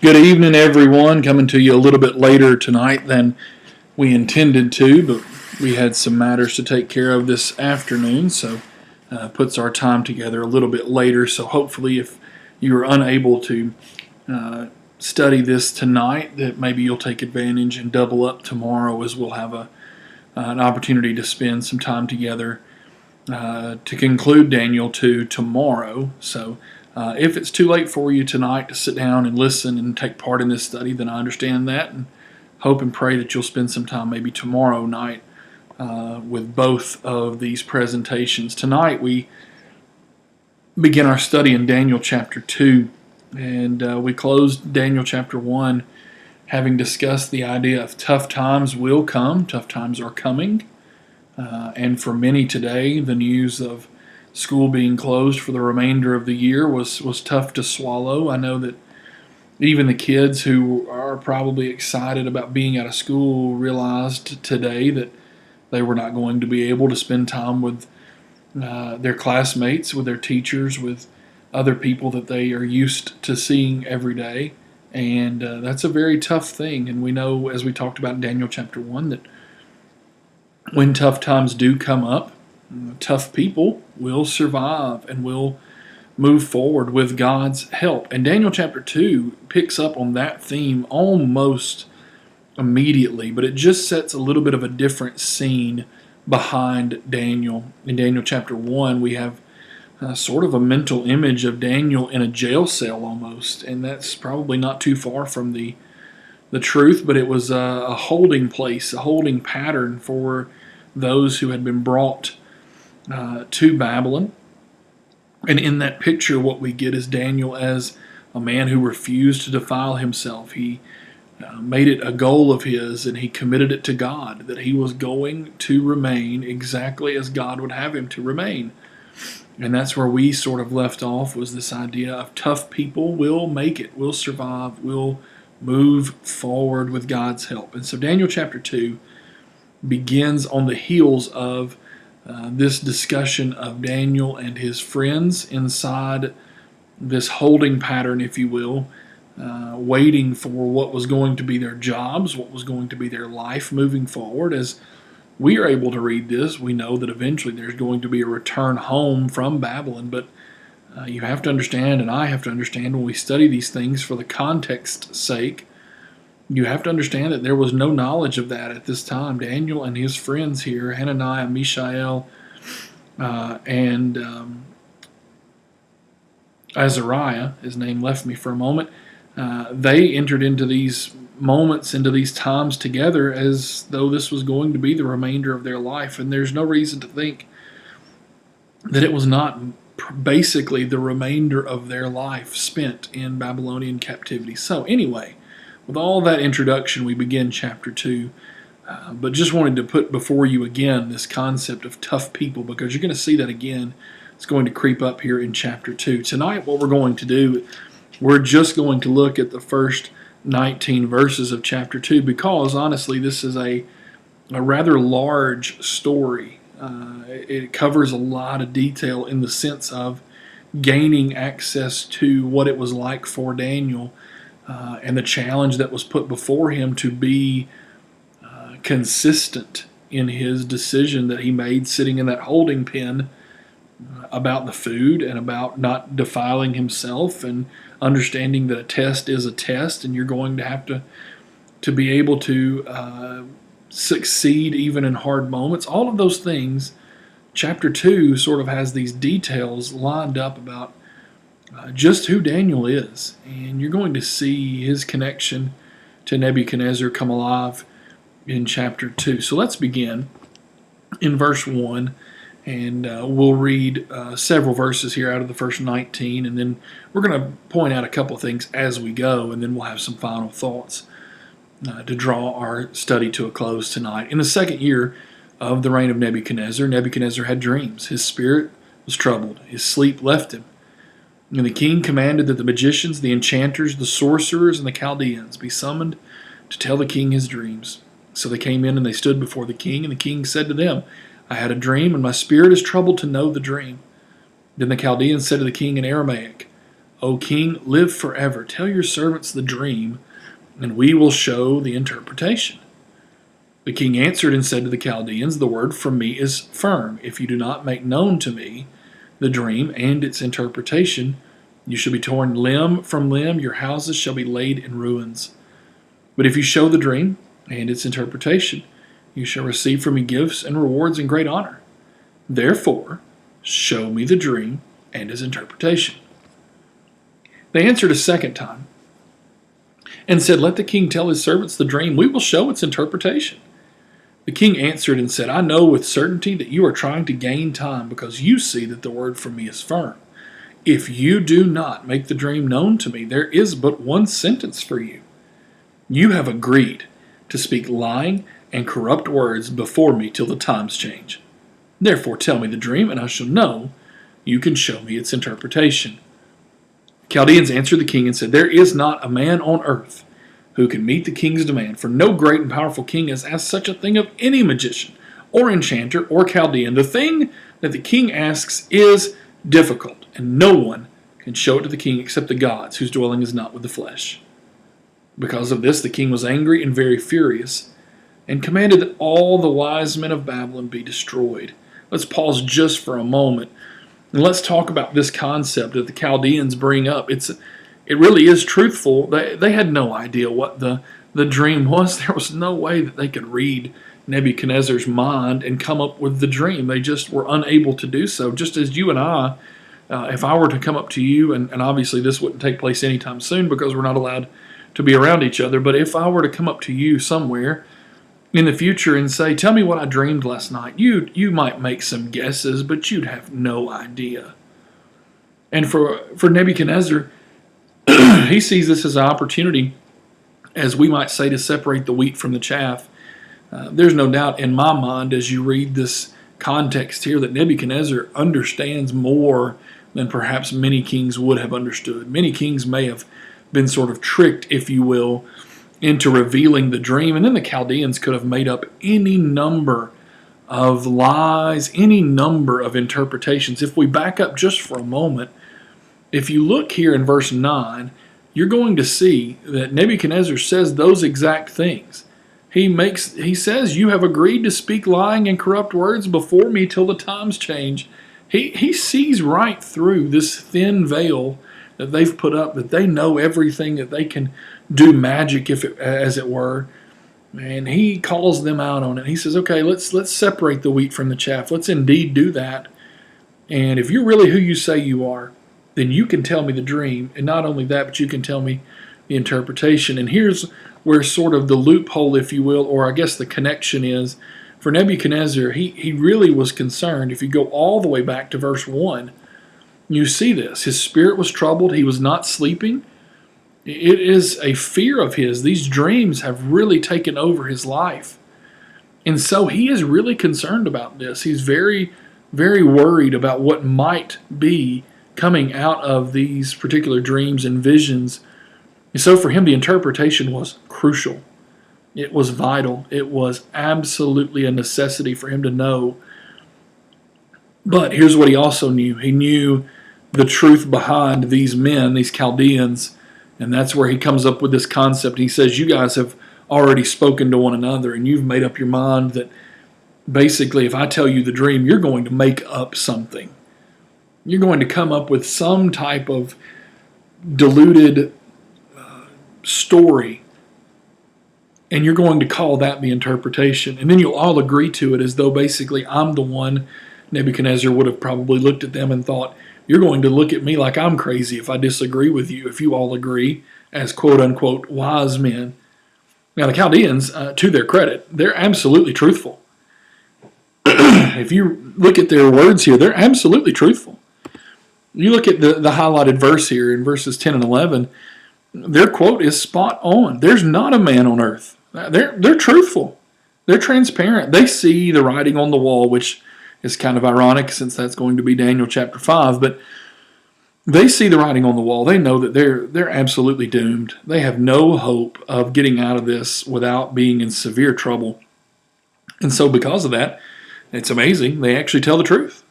Good evening, everyone. Coming to you a little bit later tonight than we intended to, but we had some matters to take care of this afternoon, so puts our time together a little bit later. So hopefully, if you are unable to study this tonight, that maybe you'll take advantage and double up tomorrow, as we'll have an opportunity to spend some time together to conclude Daniel 2 tomorrow. So if it's too late for you tonight to sit down and listen and take part in this study, then I understand that and hope and pray that you'll spend some time maybe tomorrow night with both of these presentations. Tonight we begin our study in Daniel chapter 2, and we closed Daniel chapter 1 having discussed the idea of tough times will come, tough times are coming. And for many today, the news of school being closed for the remainder of the year was tough to swallow. I know that even the kids who are probably excited about being out of school realized today that they were not going to be able to spend time with their classmates, with their teachers, with other people that they are used to seeing every day. And that's a very tough thing. And we know, as we talked about in Daniel chapter 1, that when tough times do come up, tough people will survive and will move forward with God's help. And Daniel chapter 2 picks up on that theme almost immediately, but it just sets a little bit of a different scene behind Daniel. In Daniel chapter 1, we have sort of a mental image of Daniel in a jail cell almost, and that's probably not too far from the truth, but it was a holding place, a holding pattern for those who had been brought to Babylon. And in that picture, what we get is Daniel as a man who refused to defile himself. He made it a goal of his, and he committed it to God, that he was going to remain exactly as God would have him to remain. And that's where we sort of left off, was this idea of tough people will make it, will survive, will move forward with God's help. And so Daniel chapter 2 begins on the heels of this discussion of Daniel and his friends inside this holding pattern, if you will, waiting for what was going to be their jobs, what was going to be their life moving forward. As we are able to read this, we know that eventually there's going to be a return home from Babylon, but you have to understand, and I have to understand, when we study these things for the context's sake, you have to understand that there was no knowledge of that at this time. Daniel and his friends here, Hananiah, Mishael, and Azariah, his name left me for a moment, they entered into these moments, into these times together as though this was going to be the remainder of their life. And there's no reason to think that it was not basically the remainder of their life spent in Babylonian captivity. So anyway, with all that introduction, we begin chapter 2. But just wanted to put before you again this concept of tough people, because you're going to see that again. It's going to creep up here in chapter 2. Tonight, what we're going to do, we're just going to look at the first 19 verses of chapter 2, because honestly, this is a rather large story. It covers a lot of detail in the sense of gaining access to what it was like for Daniel and the challenge that was put before him to be consistent in his decision that he made sitting in that holding pen about the food and about not defiling himself, and understanding that a test is a test and you're going to have to be able to succeed even in hard moments. All of those things, chapter 2 sort of has these details lined up about just who Daniel is, and you're going to see his connection to Nebuchadnezzar come alive in chapter 2. So let's begin in verse 1, and we'll read several verses here out of the first 19, and then we're going to point out a couple of things as we go, and then we'll have some final thoughts to draw our study to a close tonight. In the second year of the reign of Nebuchadnezzar, Nebuchadnezzar had dreams. His spirit was troubled. His sleep left him. And the king commanded that the magicians, the enchanters, the sorcerers, and the Chaldeans be summoned to tell the king his dreams. So they came in and they stood before the king, and the king said to them, I had a dream, and my spirit is troubled to know the dream. Then the Chaldeans said to the king in Aramaic, O king, live forever. Tell your servants the dream, and we will show the interpretation." The king answered and said to the Chaldeans, "The word from me is firm. If you do not make known to me the dream and its interpretation, you shall be torn limb from limb, your houses shall be laid in ruins. But if you show the dream and its interpretation, you shall receive from me gifts and rewards and great honor. Therefore, show me the dream and its interpretation." They answered a second time and said, "Let the king tell his servants the dream. We will show its interpretation." The king answered and said, "I know with certainty that you are trying to gain time because you see that the word from me is firm. If you do not make the dream known to me, there is but one sentence for you. You have agreed to speak lying and corrupt words before me till the times change. Therefore tell me the dream, and I shall know you can show me its interpretation." The Chaldeans answered the king and said, "There is not a man on earth who can meet the king's demand, for no great and powerful king has asked such a thing of any magician or enchanter or Chaldean. The thing that the king asks is difficult, and no one can show it to the king except the gods, whose dwelling is not with the flesh." Because of this, the king was angry and very furious, and commanded that all the wise men of Babylon be destroyed. Let's pause just for a moment, and let's talk about this concept that the Chaldeans bring up. It really is truthful. They had no idea what the dream was. There was no way that they could read Nebuchadnezzar's mind and come up with the dream. They just were unable to do so. Just as you and I, if I were to come up to you, and obviously this wouldn't take place anytime soon because we're not allowed to be around each other, but if I were to come up to you somewhere in the future and say, "Tell me what I dreamed last night," you might make some guesses, but you'd have no idea. And for Nebuchadnezzar, he sees this as an opportunity, as we might say, to separate the wheat from the chaff. There's no doubt in my mind as you read this context here that Nebuchadnezzar understands more than perhaps many kings would have understood. Many kings may have been sort of tricked, if you will, into revealing the dream, and then the Chaldeans could have made up any number of lies, any number of interpretations. If we back up just for a moment, if you look here in verse 9, you're going to see that Nebuchadnezzar says those exact things. He says, "You have agreed to speak lying and corrupt words before me till the times change." He sees right through this thin veil that they've put up, that they know everything, that they can do magic, as it were. And he calls them out on it. He says, "Okay, let's separate the wheat from the chaff. Let's indeed do that. And if you're really who you say you are, then you can tell me the dream. And not only that, but you can tell me the interpretation." And here's where sort of the loophole, if you will, or I guess the connection is. For Nebuchadnezzar, he really was concerned. If you go all the way back to verse 1, you see this. His spirit was troubled. He was not sleeping. It is a fear of his. These dreams have really taken over his life. And so he is really concerned about this. He's very, very worried about what might be coming out of these particular dreams and visions. And so for him, the interpretation was crucial. It was vital. It was absolutely a necessity for him to know. But here's what he also knew. He knew the truth behind these men, these Chaldeans, and that's where he comes up with this concept. He says, "You guys have already spoken to one another, and you've made up your mind that basically if I tell you the dream, you're going to make up something. You're going to come up with some type of diluted story, and you're going to call that the interpretation. And then you'll all agree to it as though basically I'm the one." Nebuchadnezzar would have probably looked at them and thought, "You're going to look at me like I'm crazy if I disagree with you, if you all agree as quote-unquote wise men." Now the Chaldeans, to their credit, they're absolutely truthful. If you look at their words here, they're absolutely truthful. You look at the highlighted verse here in verses 10 and 11, their quote is spot on. There's not a man on earth. They're truthful. They're transparent. They see the writing on the wall, which is kind of ironic since that's going to be Daniel chapter 5, but they see the writing on the wall. They know that they're absolutely doomed. They have no hope of getting out of this without being in severe trouble. And so because of that, it's amazing, they actually tell the truth.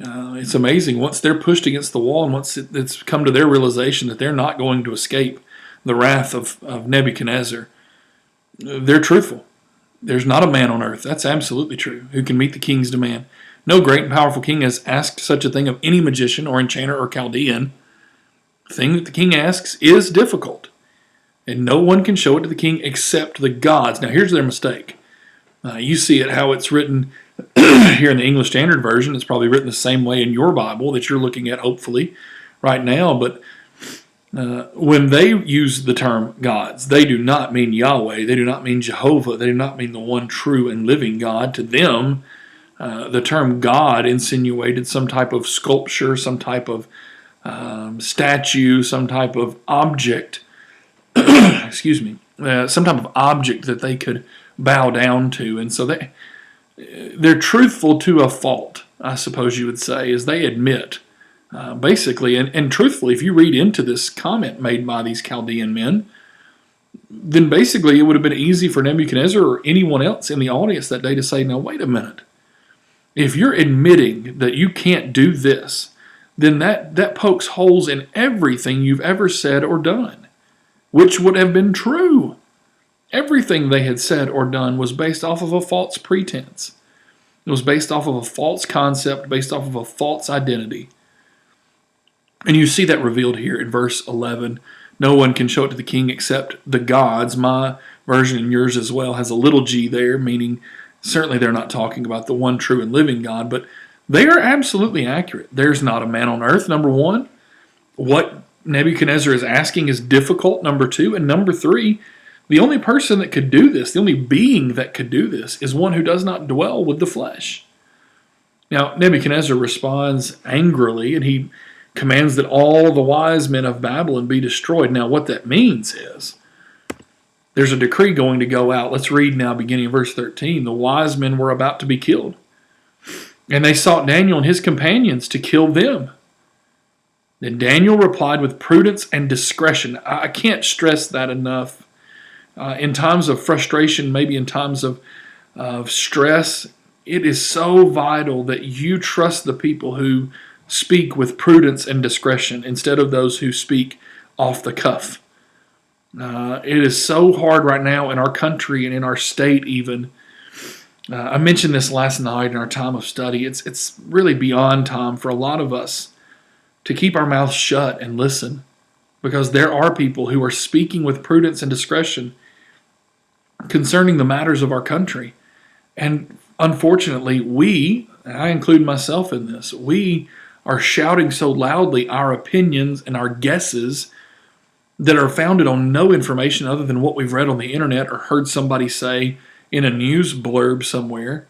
It's amazing. Once they're pushed against the wall and once it's come to their realization that they're not going to escape the wrath of Nebuchadnezzar, they're truthful. There's not a man on earth, that's absolutely true, who can meet the king's demand. No great and powerful king has asked such a thing of any magician or enchanter or Chaldean. The thing that the king asks is difficult, and no one can show it to the king except the gods. Now here's their mistake. You see it how it's written here in the English Standard Version. It's probably written the same way in your Bible that you're looking at, hopefully, right now. But when they use the term gods, they do not mean Yahweh. They do not mean Jehovah. They do not mean the one true and living God. To them, the term God insinuated some type of sculpture, some type of statue, some type of object, excuse me, some type of object that they could bow down to. And so they're truthful to a fault, I suppose you would say, as they admit, basically, and truthfully, if you read into this comment made by these Chaldean men, then basically it would have been easy for Nebuchadnezzar or anyone else in the audience that day to say, now wait a minute. If you're admitting that you can't do this, then that pokes holes in everything you've ever said or done, which would have been true. Everything they had said or done was based off of a false pretense. It was based off of a false concept, based off of a false identity. And you see that revealed here in verse 11. No one can show it to the king except the gods. My version and yours as well has a little g there, meaning certainly they're not talking about the one true and living God, but they are absolutely accurate. There's not a man on earth, number one. What Nebuchadnezzar is asking is difficult, number two. And number three, the only person that could do this, the only being that could do this, is one who does not dwell with the flesh. Now, Nebuchadnezzar responds angrily, and he commands that all the wise men of Babylon be destroyed. Now, what that means is there's a decree going to go out. Let's read now, beginning in verse 13. The wise men were about to be killed, and they sought Daniel and his companions to kill them. Then Daniel replied with prudence and discretion. I can't stress that enough. In times of frustration, maybe in times of stress, it is so vital that you trust the people who speak with prudence and discretion instead of those who speak off the cuff. It is so hard right now in our country and in our state even. I mentioned this last night in our time of study. It's really beyond time for a lot of us to keep our mouths shut and listen, because there are people who are speaking with prudence and discretion concerning the matters of our country. And unfortunately, we, and I include myself in this, we are shouting so loudly our opinions and our guesses that are founded on no information other than what we've read on the internet or heard somebody say in a news blurb somewhere.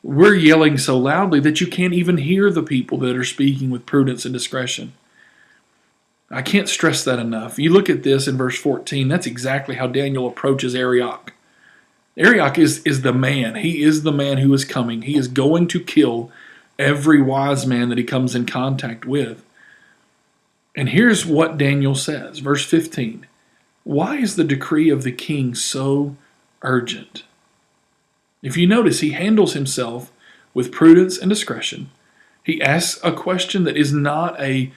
We're yelling so loudly that you can't even hear the people that are speaking with prudence and discretion. I can't stress that enough. You look at this in verse 14, that's exactly how Daniel approaches Arioch. Arioch is the man. He is the man who is coming. He is going to kill every wise man that he comes in contact with. And here's what Daniel says, verse 15. Why is the decree of the king so urgent? If you notice, he handles himself with prudence and discretion. He asks a question that is not an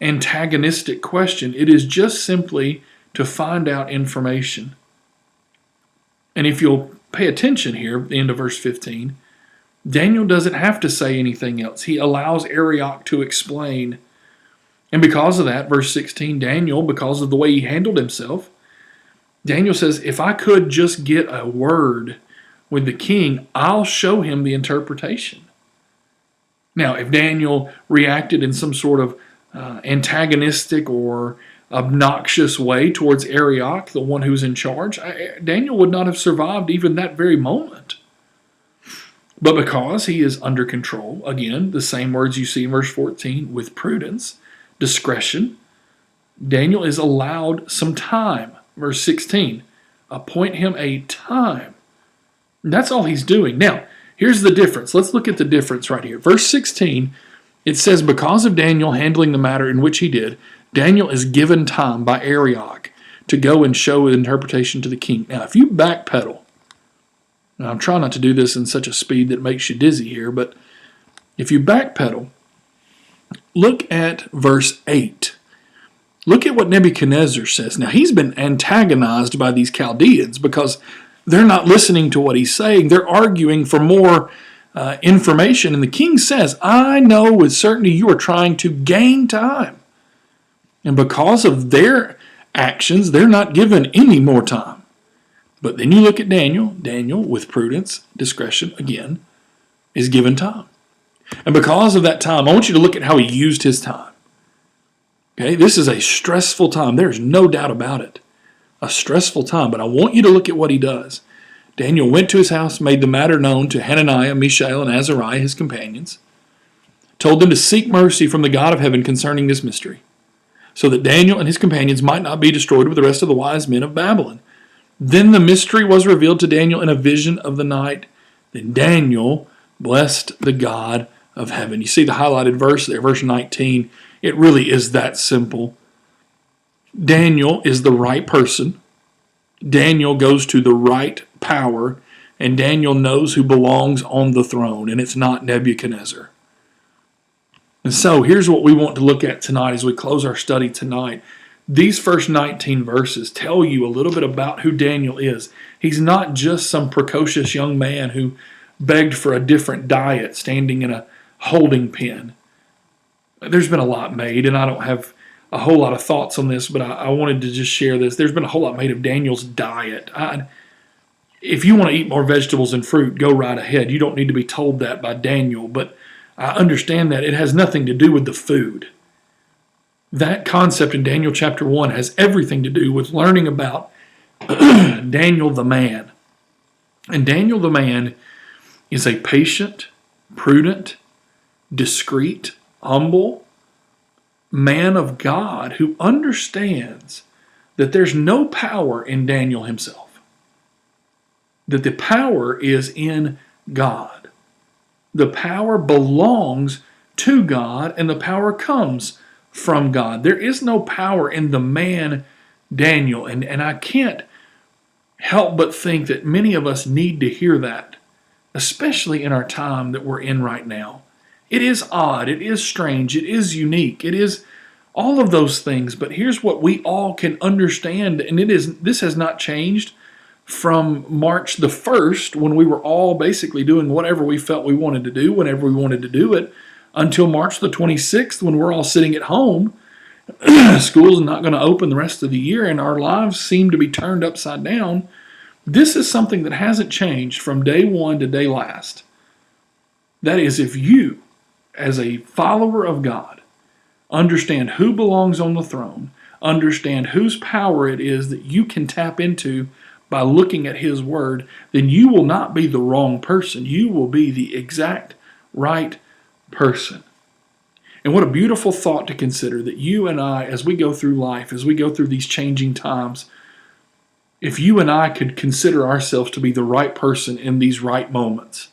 antagonistic question. It is just simply to find out information. And if you'll pay attention here, at the end of verse 15, Daniel doesn't have to say anything else. He allows Arioch to explain. And because of that, verse 16, Daniel, because of the way he handled himself, Daniel says, if I could just get a word with the king, I'll show him the interpretation. Now, if Daniel reacted in some sort of antagonistic or obnoxious way towards Arioch, the one who's in charge, Daniel would not have survived even that very moment. But because he is under control, again, the same words you see in verse 14, with prudence, discretion, Daniel is allowed some time. Verse 16, appoint him a time. And that's all he's doing. Now, here's the difference. Let's look at the difference right here. Verse 16, it says, because of Daniel handling the matter in which he did, Daniel is given time by Arioch to go and show the interpretation to the king. Now, if you backpedal, now I'm trying not to do this in such a speed that makes you dizzy here, but if you backpedal Look at verse 8. Look at what Nebuchadnezzar says. Now, he's been antagonized by these Chaldeans because they're not listening to what he's saying. They're arguing for more information. And the king says, I know with certainty you are trying to gain time. And because of their actions, they're not given any more time. But then you look at Daniel. Daniel, with prudence, discretion, again, is given time. And because of that time, I want you to look at how he used his time. Okay, this is a stressful time. There's no doubt about it. A stressful time. But I want you to look at what he does. Daniel went to his house, made the matter known to Hananiah, Mishael, and Azariah, his companions, told them to seek mercy from the God of heaven concerning this mystery, so that Daniel and his companions might not be destroyed with the rest of the wise men of Babylon. Then the mystery was revealed to Daniel in a vision of the night. Then Daniel blessed the God of heaven. You see the highlighted verse there, verse 19. It really is that simple. Daniel is the right person. Daniel goes to the right power, and Daniel knows who belongs on the throne, and it's not Nebuchadnezzar. And so here's what we want to look at tonight as we close our study tonight. These first 19 verses tell you a little bit about who Daniel is. He's not just some precocious young man who begged for a different diet standing in a holding pen. There's been a lot made, and I don't have a whole lot of thoughts on this, but I wanted to just share this. There's been a whole lot made of Daniel's diet. If you want to eat more vegetables and fruit, go right ahead. You don't need to be told that by Daniel, but I understand that it has nothing to do with the food. That concept in Daniel chapter 1 has everything to do with learning about Daniel the man. And Daniel the man is a patient, prudent, discreet, humble man of God who understands that there's no power in Daniel himself. That the power is in God. The power belongs to God, and the power comes from God. There is no power in the man Daniel, and I can't help but think that many of us need to hear that, especially in our time that we're in right now. It is odd, it is strange, it is unique, it is all of those things, but here's what we all can understand, and this has not changed from March the 1st, when we were all basically doing whatever we felt we wanted to do, whenever we wanted to do it, until March the 26th, when we're all sitting at home. School's not going to open the rest of the year, and our lives seem to be turned upside down. This is something that hasn't changed from day one to day last. That is, if you, as a follower of God, understand who belongs on the throne, understand whose power it is that you can tap into by looking at His Word, then you will not be the wrong person. You will be the exact right person. And what a beautiful thought to consider that you and I, as we go through life, as we go through these changing times, if you and I could consider ourselves to be the right person in these right moments,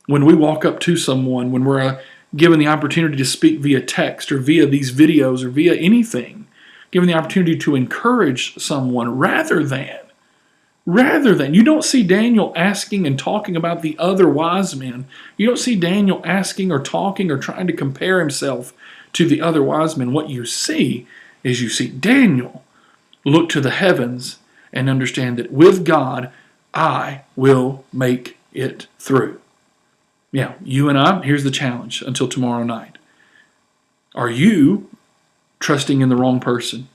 when we walk up to someone, when we're given the opportunity to speak via text or via these videos or via anything, given the opportunity to encourage someone rather than, you don't see Daniel asking and talking about the other wise men. You don't see Daniel asking or talking or trying to compare himself to the other wise men. What you see is you see Daniel look to the heavens and understand that with God, I will make it through. Yeah, you and I, here's the challenge until tomorrow night. Are you trusting in the wrong person?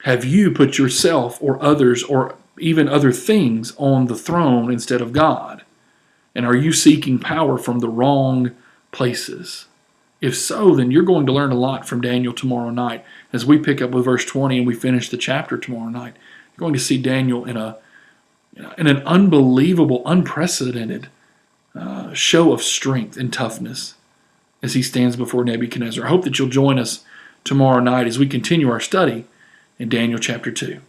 Have you put yourself or others or even other things on the throne instead of God? And are you seeking power from the wrong places? If so, then you're going to learn a lot from Daniel tomorrow night. As we pick up with verse 20 and we finish the chapter tomorrow night, you're going to see Daniel in an unbelievable, unprecedented show of strength and toughness as he stands before Nebuchadnezzar. I hope that you'll join us tomorrow night as we continue our study in Daniel chapter 2.